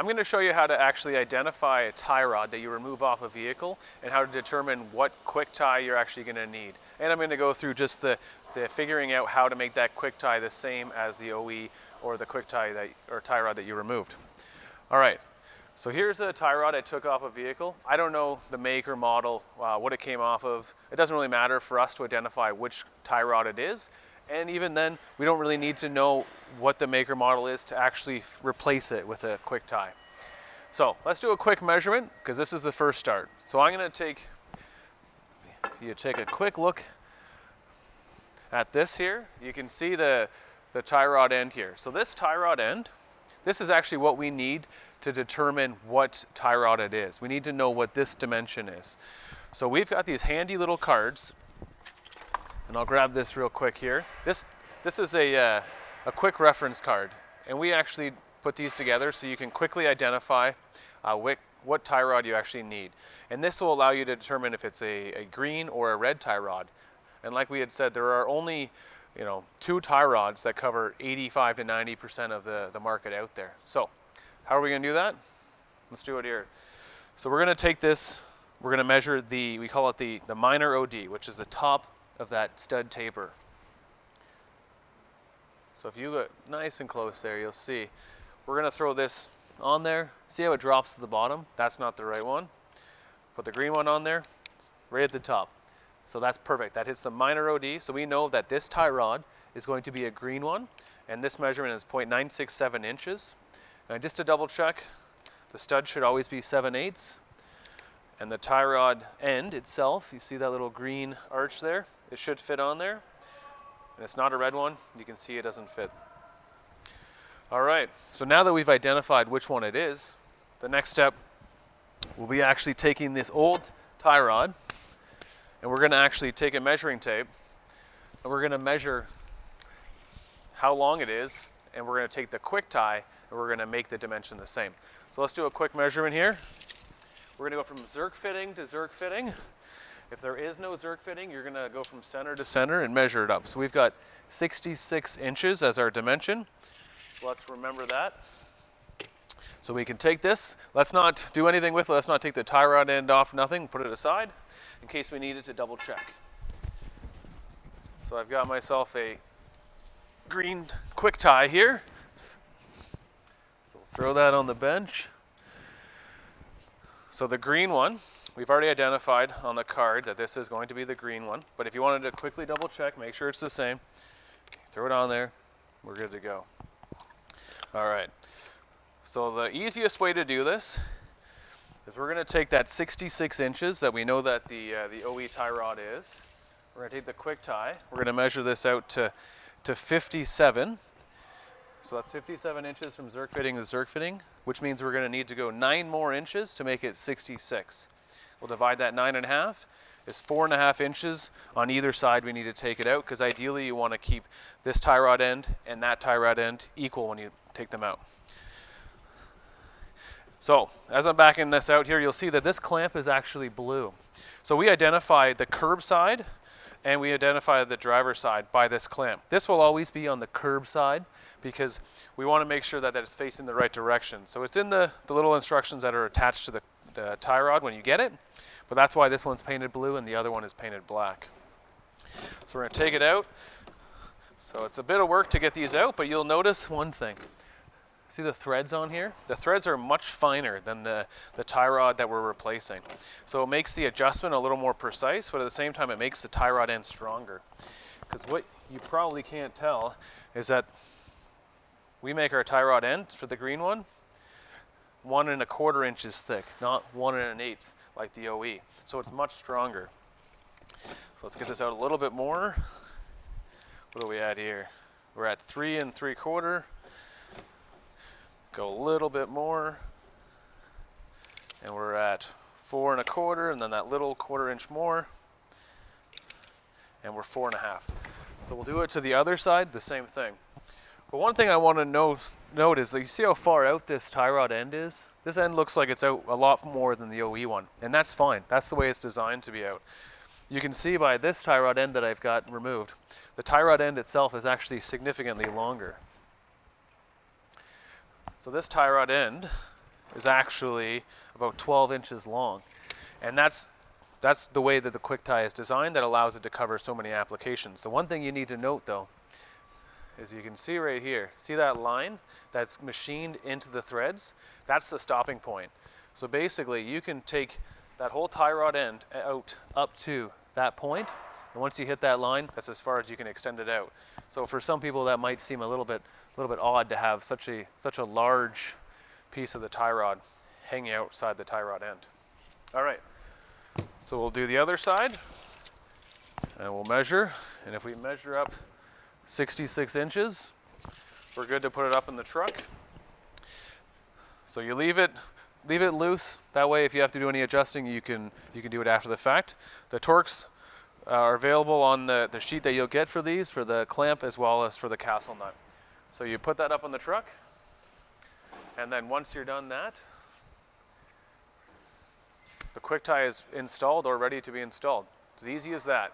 I'm going to show you how to actually identify a tie rod that you remove off a vehicle and how to determine what quick tie you're actually going to need. And I'm going to go through just the figuring out how to make that quick tie the same as the OE or the quick tie or tie rod that you removed. All right, so here's a tie rod I took off a vehicle. I don't know the make or model, what it came off of. It doesn't really matter for us to identify which tie rod it is. And even then, we don't really need to know what the make or model is to actually replace it with a quick tie. So let's do a quick measurement because this is the first start. So I'm going to take a quick look at this here. You can see the tie rod end here. So this tie rod end, this is actually what we need to determine what tie rod it is. We need to know what this dimension is. So we've got these handy little cards. And I'll grab this real quick here. This is a quick reference card, and we actually put these together so you can quickly identify what tie rod you actually need. And this will allow you to determine if it's a green or a red tie rod. And like we had said, there are only 2 tie rods that cover 85 to 90% of the market out there. So how are we going to do that? Let's do it here. So we're going to take this, we're going to measure we call it the minor OD, which is the top of that stud taper. So if you look nice and close there, you'll see we're going to throw this on there. See how it drops to the bottom? That's not the right one. Put the green one on there, right at the top. So that's perfect. That hits the minor OD. So we know that this tie rod is going to be a green one, and this measurement is 0.967 inches. Now just to double check, the stud should always be 7/8. And the tie rod end itself, you see that little green arch there? It should fit on there. And it's not a red one. You can see it doesn't fit. All right, so now that we've identified which one it is, the next step will be actually taking this old tie rod, and we're going to actually take a measuring tape, and we're going to measure how long it is, and we're going to take the quick tie, and we're going to make the dimension the same. So let's do a quick measurement here. We're going to go from Zerk fitting to Zerk fitting. If there is no Zerk fitting, you're going to go from center to center and measure it up. So we've got 66 inches as our dimension. So let's remember that. So we can take this. Let's not do anything with it. Let's not take the tie rod end off, nothing. Put it aside in case we need it to double check. So I've got myself a green quick tie here. So we'll throw that on the bench. So the green one, we've already identified on the card that this is going to be the green one. But if you wanted to quickly double check, make sure it's the same, throw it on there, we're good to go. All right, so the easiest way to do this is we're going to take that 66 inches that we know that the OE tie rod is. We're going to take the quick tie, we're going to measure this out to 57. So that's 57 inches from Zerk fitting to Zerk fitting, which means we're going to need to go 9 more inches to make it 66. We'll divide that 9 in half. It's 4.5 inches on either side. We need to take it out because ideally you want to keep this tie rod end and that tie rod end equal when you take them out. So as I'm backing this out here, you'll see that this clamp is actually blue. So we identify the curb side and we identify the driver's side by this clamp. This will always be on the curb side because we want to make sure that it's facing the right direction. So it's in the little instructions that are attached to the tie rod when you get it, but that's why this one's painted blue and the other one is painted black. So we're going to take it out. So it's a bit of work to get these out, but you'll notice one thing. See the threads on here? The threads are much finer than the tie rod that we're replacing. So it makes the adjustment a little more precise, but at the same time it makes the tie rod end stronger. Because what you probably can't tell is that we make our tie rod end for the green one 1 1/4 inches thick, not 1 1/8 like the OE. So it's much stronger. So let's get this out a little bit more. What are we at here? We're at 3 3/4. Go a little bit more. And we're at 4 1/4, and then that little 1/4 inch more. And we're 4 1/2. So we'll do it to the other side, the same thing. But one thing I want to note is that you see how far out this tie rod end is? This end looks like it's out a lot more than the OE one, and that's fine. That's the way it's designed to be out. You can see by this tie rod end that I've got removed, the tie rod end itself is actually significantly longer. So this tie rod end is actually about 12 inches long. And that's the way that the QwikTie is designed, that allows it to cover so many applications. The one thing you need to note though, is you can see right here, see that line that's machined into the threads? That's the stopping point. So basically you can take that whole tie rod end out up to that point, and once you hit that line, that's as far as you can extend it out. So for some people that might seem a little bit odd to have such a large piece of the tie rod hanging outside the tie rod end. All right, so we'll do the other side, and we'll measure, and if we measure up 66 inches, we're good to put it up in the truck. So you leave it loose. That way, if you have to do any adjusting, you can do it after the fact. The Torx are available on the sheet that you'll get for these, for the clamp as well as for the castle nut. So you put that up on the truck, and then once you're done that, the QwikTie is installed or ready to be installed. It's as easy as that.